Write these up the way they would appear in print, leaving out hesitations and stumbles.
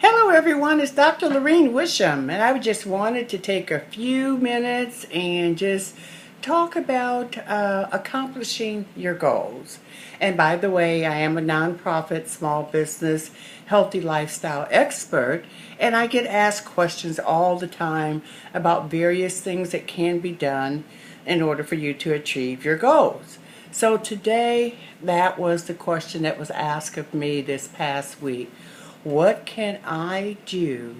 Hello, everyone. It's Dr. Lorene Wisham, and I just wanted to take a few minutes and just talk about accomplishing your goals. And by the way, I am a nonprofit, small business, healthy lifestyle expert, and I get asked questions all the time about various things that can be done in order for you to achieve your goals. So today, that was the question that was asked of me this past week. What can I do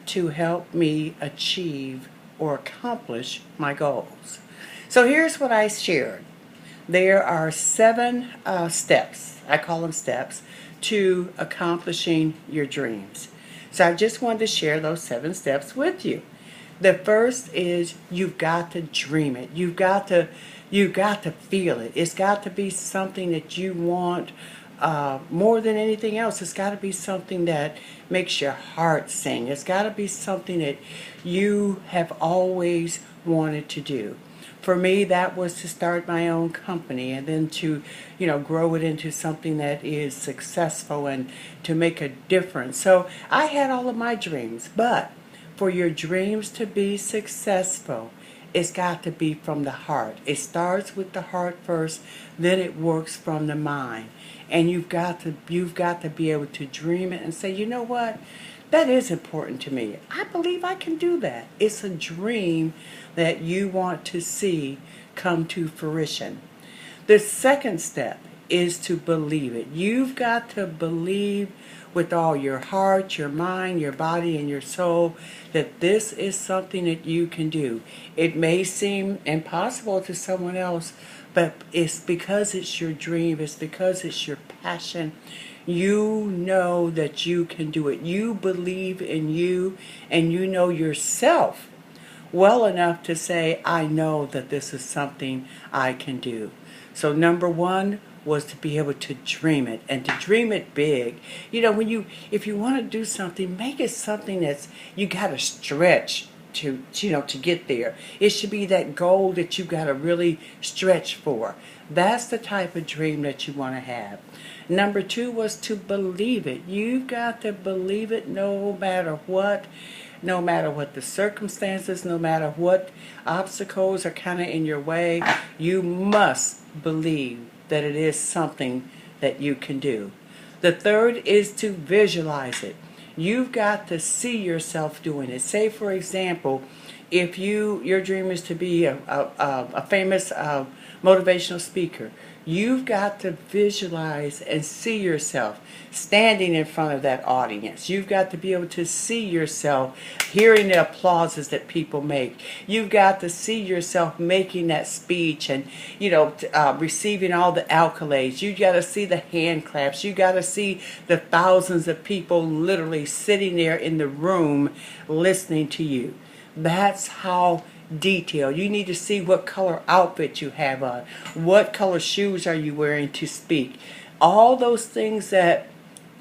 to help me achieve or accomplish my goals? So here's what I shared. There are seven steps, I call them steps, to accomplishing your dreams. So I just wanted to share those seven steps with you. The first is you've got to dream it. You've got to feel it. It's got to be something that you want more than anything else. It's got to be something that makes your heart sing. It's got to be something that you have always wanted to do. For me, that was to start my own company and then to, grow it into something that is successful and to make a difference. So I had all of my dreams, but for your dreams to be successful, it's got to be from the heart. It starts with the heart first, then it works from the mind. And you've got to be able to dream it and say, you know what? That is important to me. I believe I can do that. It's a dream that you want to see come to fruition. The second step is to believe it. You've got to believe with all your heart, your mind, your body, and your soul that this is something that you can do. It may seem impossible to someone else, but it's because it's your dream, it's because it's your passion. You know that you can do it. You believe in you, and you know yourself well enough to say, I know that this is something I can do. So number one was to be able to dream it and to dream it big. If you want to do something, make it something that's, you got to stretch to get there. It should be that goal that you got to really stretch for. That's the type of dream that you want to have. Number two was to believe it. You've got to believe it no matter what. No matter what the circumstances, no matter what obstacles are kind of in your way, you must believe that it is something that you can do. The third is to visualize it. You've got to see yourself doing it. Say, for example, if your dream is to be a famous motivational speaker, you've got to visualize and see yourself standing in front of that audience. You've got to be able to see yourself hearing the applauses that people make. You've got to see yourself making that speech and, receiving all the accolades. You've got to see the hand claps. You've got to see the thousands of people literally sitting there in the room listening to you. That's how detailed. You need to see what color outfit you have on. What color shoes are you wearing to speak? All those things that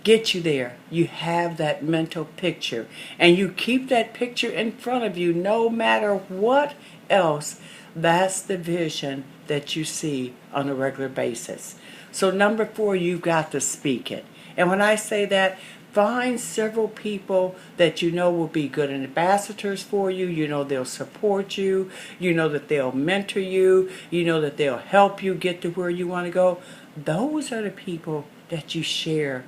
get you there. You have that mental picture. And you keep that picture in front of you no matter what else. That's the vision that you see on a regular basis. So number four, you've got to speak it. And when I say that, find several people that you know will be good ambassadors for you. You know they'll support you. You know that they'll mentor you. You know that they'll help you get to where you want to go. Those are the people that you share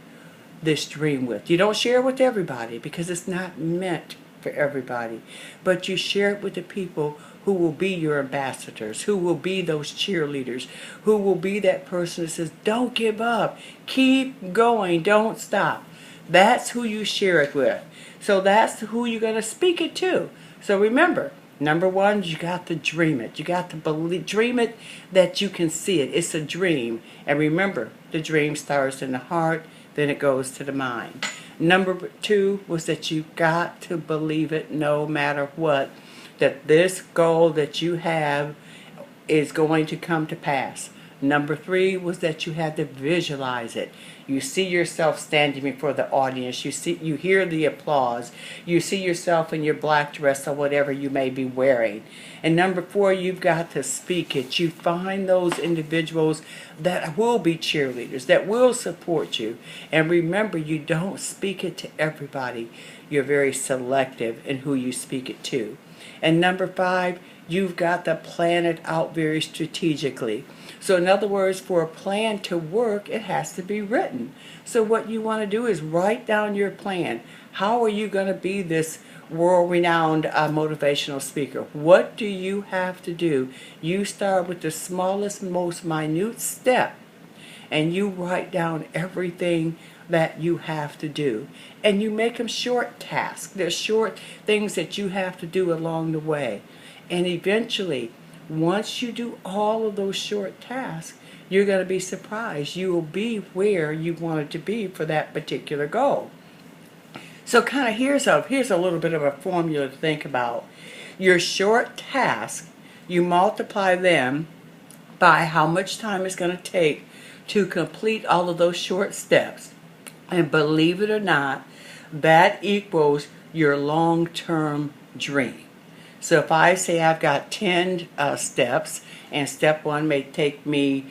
this dream with. You don't share it with everybody because it's not meant for everybody. But you share it with the people who will be your ambassadors, who will be those cheerleaders, who will be that person that says, don't give up. Keep going. Don't stop. That's who you share it with. So that's who you're going to speak it to. So remember, number one, you got to dream it. You got to dream it that you can see it. It's a dream. And remember, the dream starts in the heart, then it goes to the mind. Number two was that you got to believe it no matter what, that this goal that you have is going to come to pass. Number 3 was that you had to visualize it. You see yourself standing before the audience. You hear the applause. You see yourself in your black dress or whatever you may be wearing. And number 4, you've got to speak it. You find those individuals that will be cheerleaders, that will support you. And remember, you don't speak it to everybody. You're very selective in who you speak it to. And number 5, you've got to plan it out very strategically. So in other words, for a plan to work, it has to be written. So what you want to do is write down your plan. How are you going to be this world-renowned motivational speaker? What do you have to do? You start with the smallest, most minute step, and you write down everything that you have to do. And you make them short tasks. They're short things that you have to do along the way. And eventually, once you do all of those short tasks, you're going to be surprised. You will be where you wanted to be for that particular goal. So kind of here's a little bit of a formula to think about. Your short tasks, you multiply them by how much time it's going to take to complete all of those short steps. And believe it or not, that equals your long-term dream. So if I say I've got 10 steps, and step 1 may take me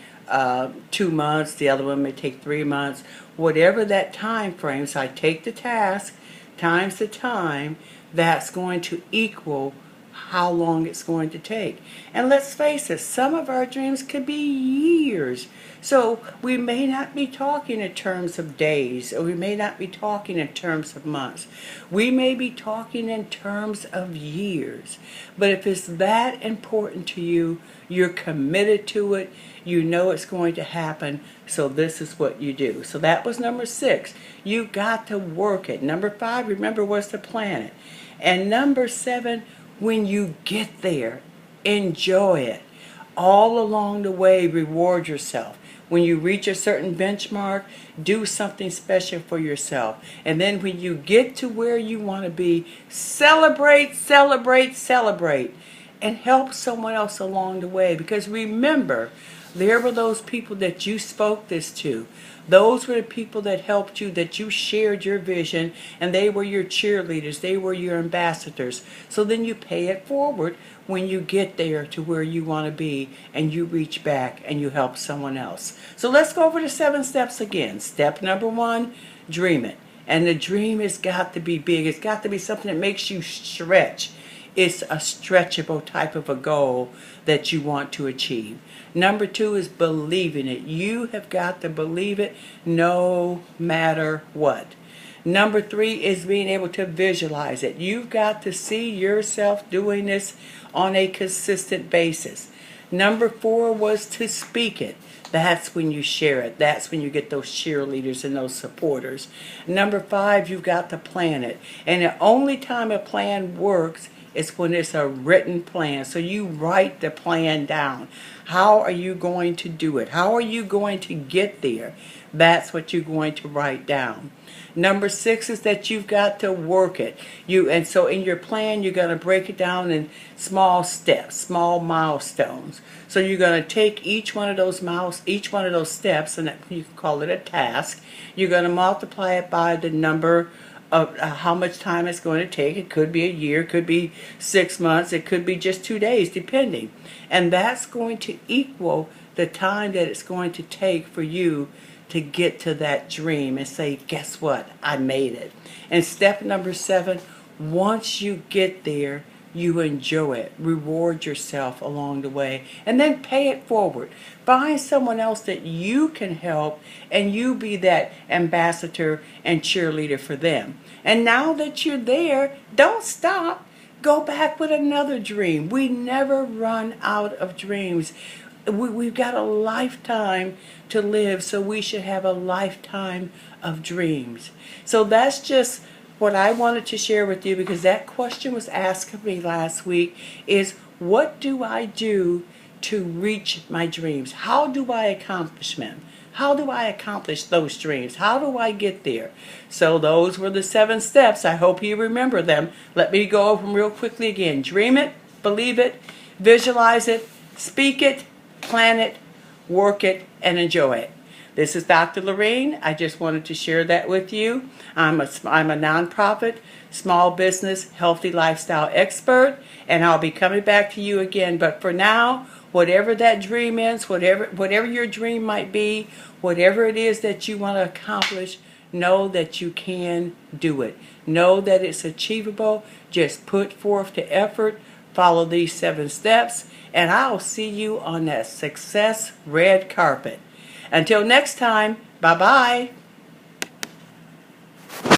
2 months, the other one may take 3 months, whatever that time frame, so I take the task times the time, that's going to equal how long it's going to take. And let's face it, some of our dreams could be years. So we may not be talking in terms of days, or we may not be talking in terms of months. We may be talking in terms of years. But if it's that important to you, you're committed to it, you know it's going to happen, so this is what you do. So that was number 6. You got to work it. Number 5, remember, was to plan it. And number 7, when you get there, enjoy it. All along the way, reward yourself. When you reach a certain benchmark, do something special for yourself. And then when you get to where you want to be, celebrate, celebrate, celebrate. And help someone else along the way. Because remember, there were those people that you spoke this to. Those were the people that helped you, that you shared your vision, and they were your cheerleaders. They were your ambassadors. So then you pay it forward when you get there to where you want to be, and you reach back and you help someone else. So let's go over the 7 steps again. Step number 1, dream it. And the dream has got to be big. It's got to be something that makes you stretch. It's a stretchable type of a goal that you want to achieve. Number 2 is believe in it. You have got to believe it no matter what. Number 3 is being able to visualize it. You've got to see yourself doing this on a consistent basis. Number 4 was to speak it. That's when you share it. That's when you get those cheerleaders and those supporters. Number 5, you've got to plan it. And the only time a plan works is when it's a written plan. So you write the plan down. How are you going to do it? How are you going to get there? That's what you're going to write down. Number 6 is that you've got to work it. And so in your plan, you're going to break it down in small steps, small milestones. So you're going to take each one of those steps, and you can call it a task. You're going to multiply it by the number of how much time it's going to take. It could be a year, it could be 6 months, it could be just 2 days, depending. And that's going to equal the time that it's going to take for you to get to that dream and say, guess what? I made it. And step number 7, once you get there, you enjoy it. Reward yourself along the way. And then pay it forward. Find someone else that you can help, and you be that ambassador and cheerleader for them. And now that you're there, don't stop. Go back with another dream. We never run out of dreams. We've got a lifetime to live, so we should have a lifetime of dreams. So that's just what I wanted to share with you, because that question was asked of me last week, is what do I do to reach my dreams? How do I accomplish them? How do I accomplish those dreams? How do I get there? So those were the 7 steps. I hope you remember them. Let me go over them real quickly again. Dream it, believe it, visualize it, speak it, plan it, work it, and enjoy it. This is Dr. Lorene. I just wanted to share that with you. I'm a nonprofit, small business, healthy lifestyle expert, and I'll be coming back to you again. But for now, whatever that dream is, whatever your dream might be, whatever it is that you want to accomplish, know that you can do it. Know that it's achievable. Just put forth the effort, follow these 7 steps, and I'll see you on that success red carpet. Until next time, bye-bye.